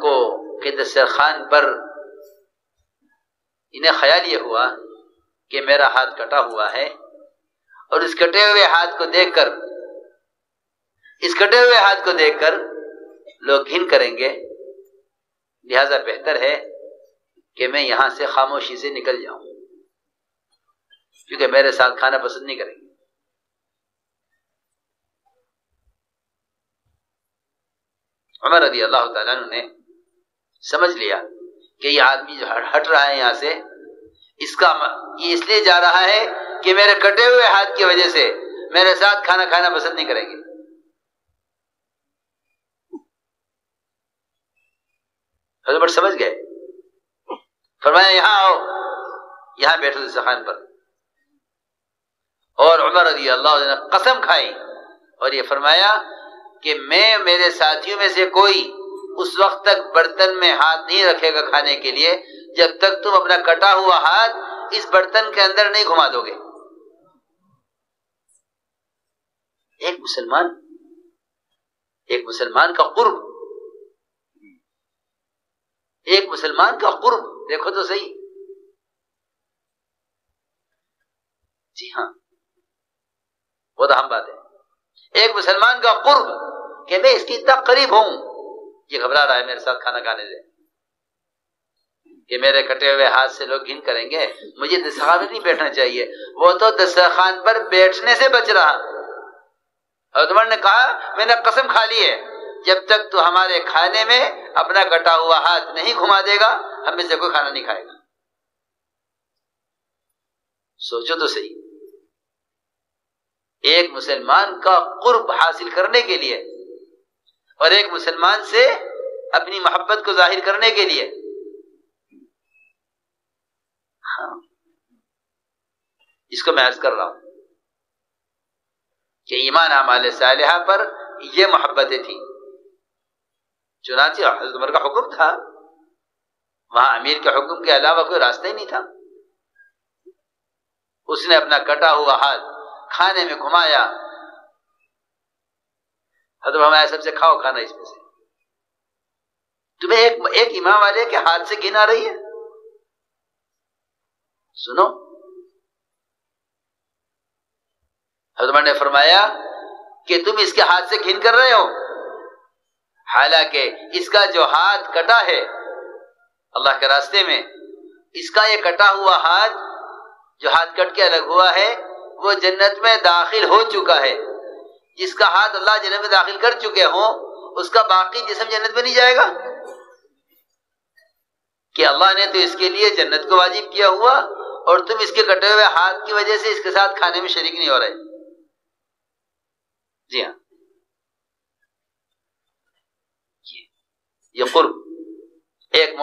کو کہ دسترخوان پر انہیں خیال یہ ہوا کہ میرا ہاتھ کٹا ہوا ہے، اور اس کٹے ہوئے ہاتھ کو دیکھ کر لوگ گھن کریں گے، لہذا بہتر ہے کہ میں یہاں سے خاموشی سے نکل جاؤں، کیونکہ میرے ساتھ کھانا پسند نہیں کریں گے۔ عمر رضی اللہ تعالیٰ عنہ نے سمجھ لیا کہ یہ آدمی جو ہٹ رہا ہے یہاں سے، یہ اس لیے جا رہا ہے کہ میرے کٹے ہوئے ہاتھ کی وجہ سے میرے ساتھ کھانا کھانا پسند نہیں کریں گے۔ حضرت عمر سمجھ گئے، فرمایا یہاں آؤ، یہاں بیٹھو دسترخوان پر۔ اور عمر رضی اللہ عنہ نے قسم کھائی اور یہ فرمایا کہ میرے ساتھیوں میں سے کوئی اس وقت تک برتن میں ہاتھ نہیں رکھے گا کھانے کے لیے جب تک تم اپنا کٹا ہوا ہاتھ اس برتن کے اندر نہیں گھما دو گے۔ ایک مسلمان کا قرب دیکھو تو صحیح۔ جی ہاں، وہ تو ہم بات ہے، ایک مسلمان کا قرب کہ میں اس کی اتنا قریب ہوں، یہ گھبرا رہا ہے میرے ساتھ کھانا کھانے سے، کہ میرے کٹے ہوئے ہاتھ سے لوگ گھن کریں گے، مجھے دسترخوان پر نہیں بیٹھنا چاہیے۔ وہ تو دسترخوان پر بیٹھنے سے بچ رہا۔ حضرت عمر نے کہا میں نے قسم کھا لی ہے جب تک تو ہمارے کھانے میں اپنا کٹا ہوا ہاتھ نہیں گھما دے گا ہم میں سے کوئی کھانا نہیں کھائے گا۔ سوچو تو صحیح، ایک مسلمان کا قرب حاصل کرنے کے لیے اور ایک مسلمان سے اپنی محبت کو ظاہر کرنے کے لیے، اس کو میں عرض کر رہا ہوں کہ ایمان اعمال صالحہ پر یہ محبتیں تھیں۔ چنانچہ حضرت عمر کا حکم تھا، وہاں امیر کے حکم کے علاوہ کوئی راستہ ہی نہیں تھا۔ اس نے اپنا کٹا ہوا ہاتھ کھانے میں گھمایا، حضرت ہمارے سب سے کھاؤ کھانا اس میں سے، تمہیں ایک امام والے کے ہاتھ سے گھن آ رہی ہے؟ سنو، حضرت نے فرمایا کہ تم اس کے ہاتھ سے گھن کر رہے ہو، حالانکہ اس کا جو ہاتھ کٹا ہے اللہ کے راستے میں، اس کا یہ کٹا ہوا ہاتھ جو ہاتھ کٹ کے الگ ہوا ہے وہ جنت میں داخل ہو چکا ہے۔ جس کا ہاتھ اللہ جنت میں داخل کر چکے ہوں اس کا باقی جسم جنت میں نہیں جائے گا؟ کہ اللہ نے تو اس کے لیے جنت کو واجب کیا ہوا اور تم اس کے کٹے ہوئے ہاتھ کی وجہ سے اس کے ساتھ کھانے میں شریک نہیں ہو رہے۔ جی ہاں، یہ قرب، ایک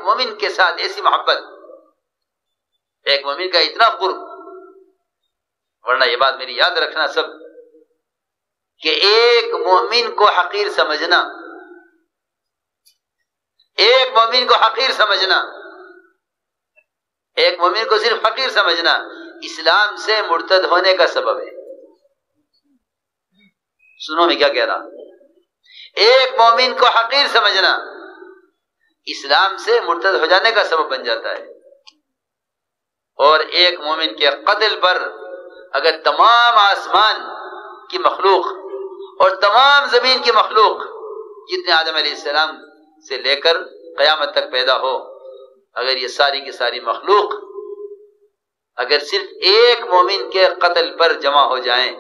مومن کے ساتھ ایسی محبت، ایک مومن کا اتنا قرب۔ ورنہ یہ بات میری یاد رکھنا سب کہ ایک مومن کو حقیر سمجھنا، ایک مومن کو حقیر سمجھنا، ایک مومن کو صرف حقیر سمجھنا اسلام سے مرتد ہونے کا سبب ہے۔ سنو میں کیا کہہ رہا، ایک مومن کو حقیر سمجھنا اسلام سے مرتد ہو جانے کا سبب بن جاتا ہے۔ اور ایک مومن کے قتل پر اگر تمام آسمان کی مخلوق اور تمام زمین کی مخلوق جتنے آدم علیہ السلام سے لے کر قیامت تک پیدا ہو، اگر یہ ساری کی ساری مخلوق اگر صرف ایک مومن کے قتل پر جمع ہو جائیں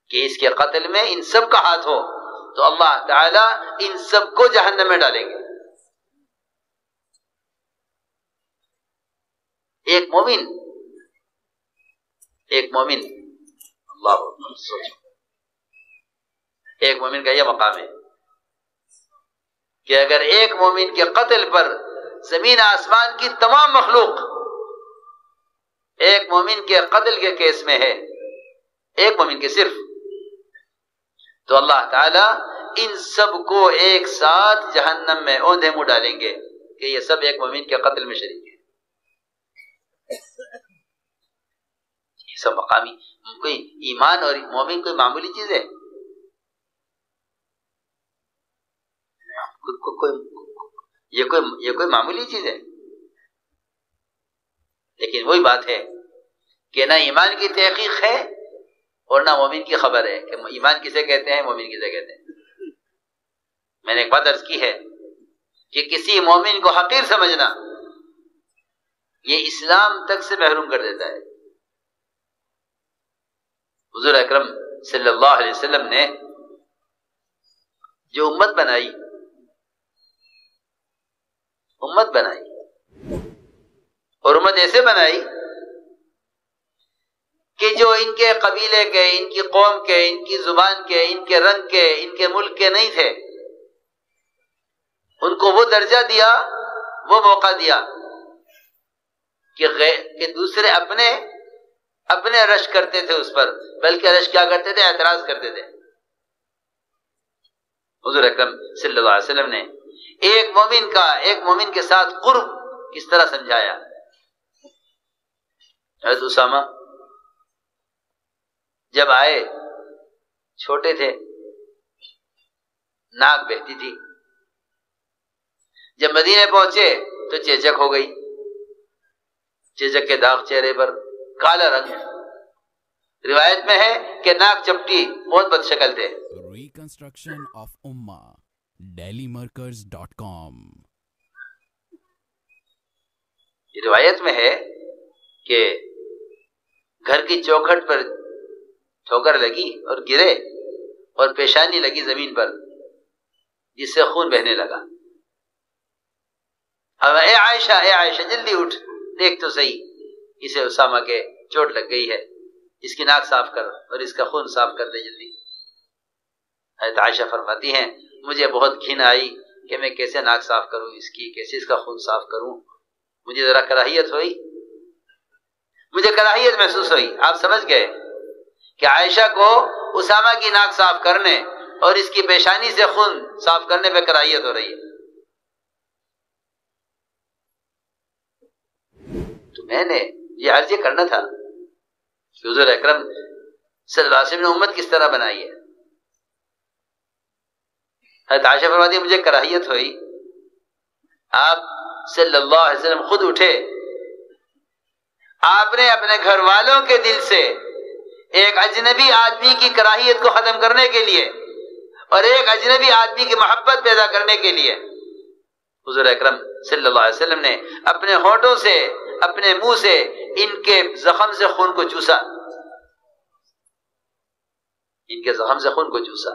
کہ اس کے قتل میں ان سب کا ہاتھ ہو تو اللہ تعالی ان سب کو جہنم میں ڈالیں گے۔ ایک مومن اللہ سوچو، ایک مومن کا یہ مقام ہے کہ اگر ایک مومن کے قتل پر زمین آسمان کی تمام مخلوق ایک مومن کے قتل کے کیس میں ہے، ایک مومن کے صرف، تو اللہ تعالی ان سب کو ایک ساتھ جہنم میں اوندھے منہ ڈالیں گے کہ یہ سب ایک مومن کے قتل میں شریک ہیں۔ یہ سب مقامی، کوئی ایمان اور مومن کوئی معمولی چیز ہے؟ یہ کوئی معمولی چیز ہے؟ لیکن وہی بات ہے کہ نہ ایمان کی تحقیق ہے اور نہ مومن کی خبر ہے کہ ایمان کسے کہتے ہیں، مومن کسے کہتے ہیں۔ میں نے ایک بات عرض کی ہے کہ کسی مومن کو حقیر سمجھنا یہ اسلام تک سے محروم کر دیتا ہے۔ حضور اکرم صلی اللہ علیہ وسلم نے جو امت بنائی اور امت ایسے بنائی کہ جو ان کے قبیلے کے، ان کی قوم کے، ان کی زبان کے، ان کے رنگ کے، ان کے ملک کے نہیں تھے، ان کو وہ درجہ دیا، وہ موقع دیا کہ دوسرے اپنے رش کرتے تھے اس پر، بلکہ رش کیا کرتے تھے؟ اعتراض کرتے تھے۔ حضور اکرم صلی اللہ علیہ وسلم نے ایک مومن کے ساتھ قرب کس طرح سمجھایا۔ حضرت اسامہ جب آئے چھوٹے تھے، ناک بہتی تھی، جب مدینے پہنچے تو چیچک ہو گئی، چیچک کے داغ چہرے پر، کالا رنگ، روایت میں ہے کہ ناک چپٹی، بہت بد شکل تھے۔ ریکنسٹرکشن آف امہ dailymarkers.com۔ روایت میں ہے کہ گھر کی چوکھٹ پر ٹھوکر لگی اور گرے اور پیشانی لگی زمین پر، جس سے خون بہنے لگا۔ اب اے عائشہ جلدی اٹھ، دیکھ تو صحیح، اسے اسامہ کے چوٹ لگ گئی ہے، اس کی ناک صاف کر اور اس کا خون صاف کر دے جلدی۔ حضرت عائشہ فرماتی ہیں مجھے بہت گھن آئی کہ میں کیسے ناک صاف کروں اس کی، کیسے اس کا خون صاف کروں، مجھے ذرا کراہیت ہوئی، مجھے کراہیت محسوس ہوئی۔ آپ سمجھ گئے کہ عائشہ کو اسامہ کی ناک صاف کرنے اور اس کی پیشانی سے خون صاف کرنے پہ کراہیت ہو رہی ہے۔ تو میں نے یہ عرض کرنا تھا کہ حضور اکرم صلی اللہ علیہ وسلم نے امت کس طرح بنائی ہے۔ حضرت عائشہ فرماتی ہے مجھے کراہیت ہوئی، آپ صلی اللہ علیہ وسلم خود اٹھے، آپ نے اپنے گھر والوں کے دل سے ایک اجنبی آدمی کی کراہیت کو ختم کرنے کے لیے اور ایک اجنبی آدمی کی محبت پیدا کرنے کے لیے حضور اکرم صلی اللہ علیہ وسلم نے اپنے ہونٹوں سے، اپنے منہ سے ان کے زخم سے خون کو چوسا، ان کے زخم سے خون کو چوسا۔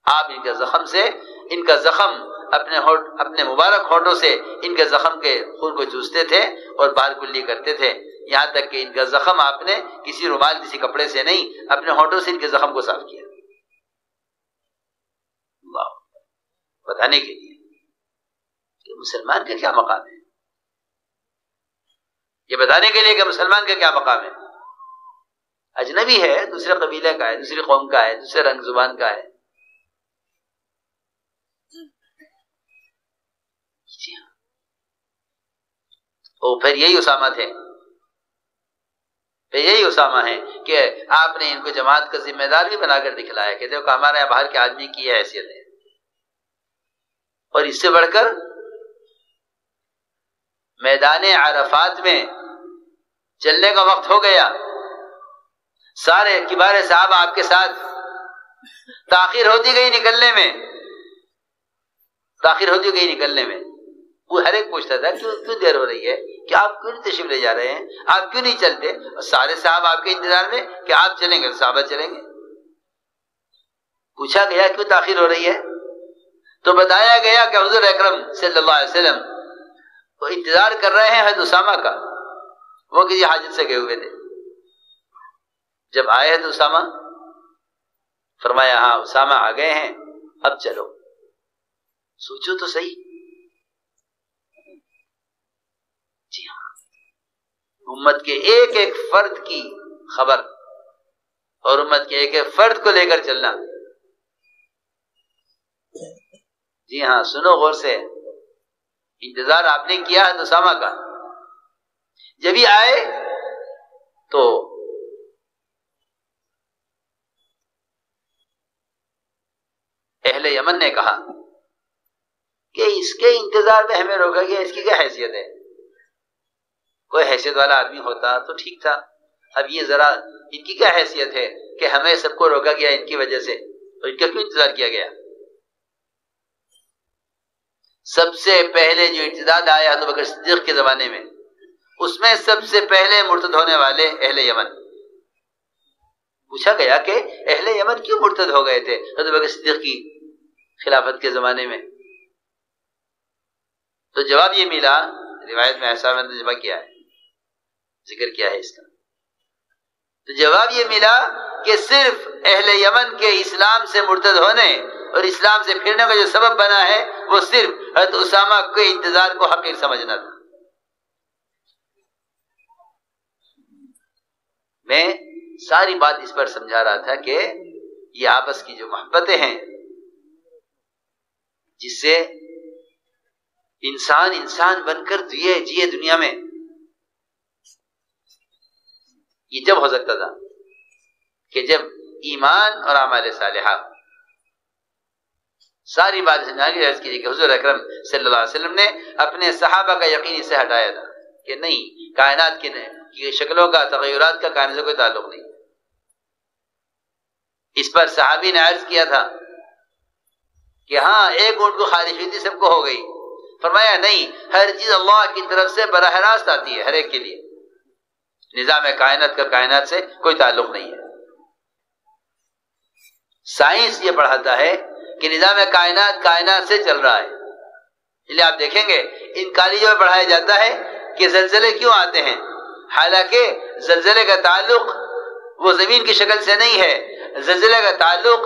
آپ ان کا زخم اپنے مبارک ہونٹوں سے ان کے زخم کے خون کو چوستے تھے اور باہر کلی کرتے تھے، یہاں تک کہ ان کا زخم آپ نے کسی رومال، کسی کپڑے سے نہیں، اپنے ہونٹوں سے ان کے زخم کو صاف کیا، اللہ بتانے کے لیے کہ مسلمان کا کیا مقام ہے، یہ بتانے کے لیے کہ مسلمان کا کیا مقام ہے۔ اجنبی ہے، دوسرے قبیلے کا ہے، دوسری قوم کا ہے، دوسرے رنگ زبان کا ہے، اور پھر یہی اسامہ تھے، پھر یہی اسامہ ہیں کہ آپ نے ان کو جماعت کا ذمہ دار بھی بنا کر دکھلایا کہ دیکھو ہمارے یہاں باہر کے آدمی کی یہ حیثیت ہے۔ اور اس سے بڑھ کر میدان عرفات میں چلنے کا وقت ہو گیا، سارے کبار صحابہ آپ کے ساتھ، تاخیر ہوتی گئی نکلنے میں، وہ ہر ایک پوچھتا تھا کیوں دیر ہو رہی ہے، کہ آپ کیوں نہیں تشریف لے جا رہے ہیں، آپ کیوں نہیں چلتے، اور سارے صحابہ آپ کے انتظار میں کہ آپ چلیں گے، صحابہ چلیں گے۔ پوچھا گیا کیوں تاخیر ہو رہی ہے، تو بتایا گیا کہ حضور اکرم صلی اللہ علیہ وسلم وہ انتظار کر رہے ہیں حضرت اسامہ کا، وہ کسی حاجت سے گئے ہوئے تھے۔ جب آئے حضرت اسامہ، فرمایا ہاں اسامہ آ گئے ہیں، اب چلو۔ سوچو تو صحیح، جی ہاں، امت کے ایک ایک فرد کی خبر اور امت کے ایک ایک فرد کو لے کر چلنا۔ جی ہاں، سنو غور سے، انتظار آپ نے کیا ہے اسامہ کا، جب ہی آئے تو اہل یمن نے کہا کہ اس کے انتظار میں ہمیں روکا گیا، اس کی کیا حیثیت ہے؟ کوئی حیثیت والا آدمی ہوتا تو ٹھیک تھا، اب یہ ذرا ان کی کیا حیثیت ہے کہ ہمیں سب کو روکا گیا ان کی وجہ سے، تو ان کا کیوں انتظار کیا گیا؟ سب سے پہلے جو ارتداد آیا ابو بکر صدیق کے زمانے میں، اس میں سب سے پہلے مرتد ہونے والے اہل یمن۔ پوچھا گیا کہ اہل یمن کیوں مرتد ہو گئے تھے ابو بکر صدیق کی خلافت کے زمانے میں؟ تو جواب یہ ملا، روایت میں ایسا میں نے جمع کیا ہے، ذکر کیا ہے اس کا، تو جواب یہ ملا کہ صرف اہل یمن کے اسلام سے مرتد ہونے اور اسلام سے پھرنے کا جو سبب بنا ہے وہ صرف حضرت اسامہ کے انتظار کو حقیر سمجھنا تھا۔ میں ساری بات اس پر سمجھا رہا تھا کہ یہ آپس کی جو محبتیں ہیں جس سے انسان بن کر جیے دنیا میں، یہ جب ہو سکتا تھا کہ جب ایمان اور اعمال صالحہ، ساری بات سمجھانے عرض کیجیے کہ حضور اکرم صلی اللہ علیہ وسلم نے اپنے صحابہ کا یقین اس سے ہٹایا تھا کہ نہیں، کائنات کی شکلوں کا، تغیرات کا کائنات سے کوئی تعلق نہیں۔ اس پر صحابی نے عرض کیا تھا کہ ہاں ایک اونٹ کو خارش ہوئی تھی، سب کو ہو گئی۔ فرمایا نہیں، ہر چیز اللہ کی طرف سے براہ راست آتی ہے ہر ایک کے لیے، نظام کائنات کا کائنات سے کوئی تعلق نہیں ہے۔ سائنس یہ پڑھاتا ہے کہ نظام کائنات سے چل رہا ہے، اس لیے آپ دیکھیں گے ان کالجوں میں پڑھایا جاتا ہے کہ زلزلے کیوں آتے ہیں، حالانکہ زلزلے کا تعلق وہ زمین کی شکل سے نہیں ہے، زلزلے کا تعلق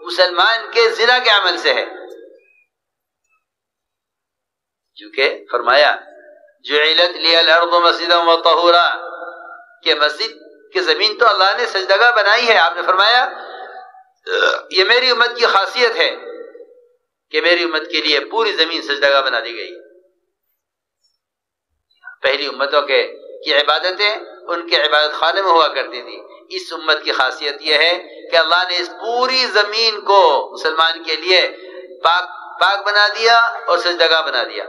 مسلمان کے زنا کے عمل سے ہے، کیونکہ فرمایا جعلت لی الارض مسجدا وطہورا، کہ مسجد کہ زمین تو اللہ نے سجدگاہ بنائی ہے۔ آپ نے فرمایا یہ میری امت کی خاصیت ہے کہ میری امت کے لیے پوری زمین سجدگاہ بنا دی گئی۔ پہلی امتوں کی عبادتیں ان کے عبادت خانے میں ہوا کرتی تھی، اس امت کی خاصیت یہ ہے کہ اللہ نے اس پوری زمین کو مسلمان کے لیے پاک بنا دیا اور سجدگاہ بنا دیا۔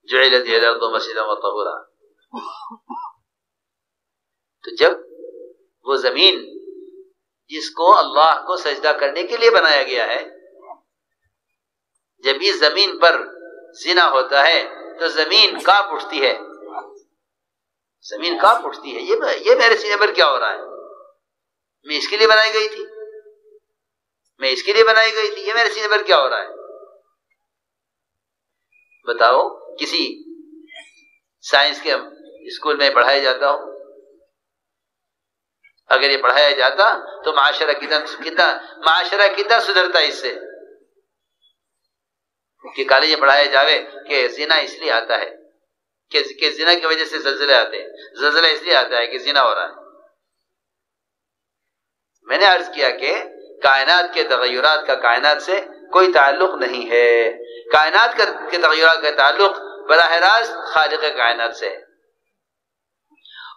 جعلت لی الارض مسجدا وطہورا، تو جب وہ زمین جس کو اللہ کو سجدہ کرنے کے لیے بنایا گیا ہے، جب اس زمین پر زنا ہوتا ہے تو زمین کانپ اٹھتی ہے، زمین کانپ اٹھتی ہے، یہ میرے سینے پر کیا ہو رہا ہے؟ میں اس کے لیے بنائی گئی تھی، میں اس کے لیے بنائی گئی تھی، یہ میرے سینے پر کیا ہو رہا ہے؟ بتاؤ، کسی سائنس کے اسکول میں پڑھایا جاتا ہو، اگر یہ پڑھایا جاتا تو معاشرہ کتنا سدھرتا اس سے، کہ کالج میں پڑھایا جاوے کہ زنا اس لیے آتا ہے کہ زنا کی وجہ سے زلزلے آتے ہیں، زلزلہ اس لیے آتا ہے کہ زنا ہو رہا ہے۔ میں نے عرض کیا کہ کائنات کے تغیرات کا کائنات سے کوئی تعلق نہیں ہے، کائنات کے تغیرات کا تعلق براہ راست خالق کائنات سے ہے،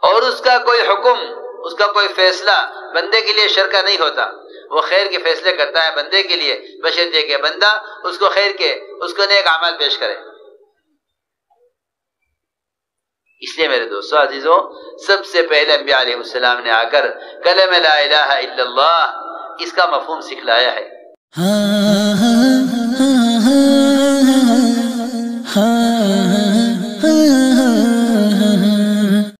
اور اس کا کوئی حکم، اس کا کوئی فیصلہ بندے کے لیے شر کا نہیں ہوتا، وہ خیر کے فیصلے کرتا ہے بندے کے لیے، بشرطے کہ بندہ اس کو خیر کے، اس کو نیک اعمال پیش کرے۔ اس لیے میرے دوستو عزیزو، سب سے پہلے انبیاء علیہ السلام نے آ کر کلمہ لا الہ الا اللہ اس کا مفہوم سکھلایا ہے۔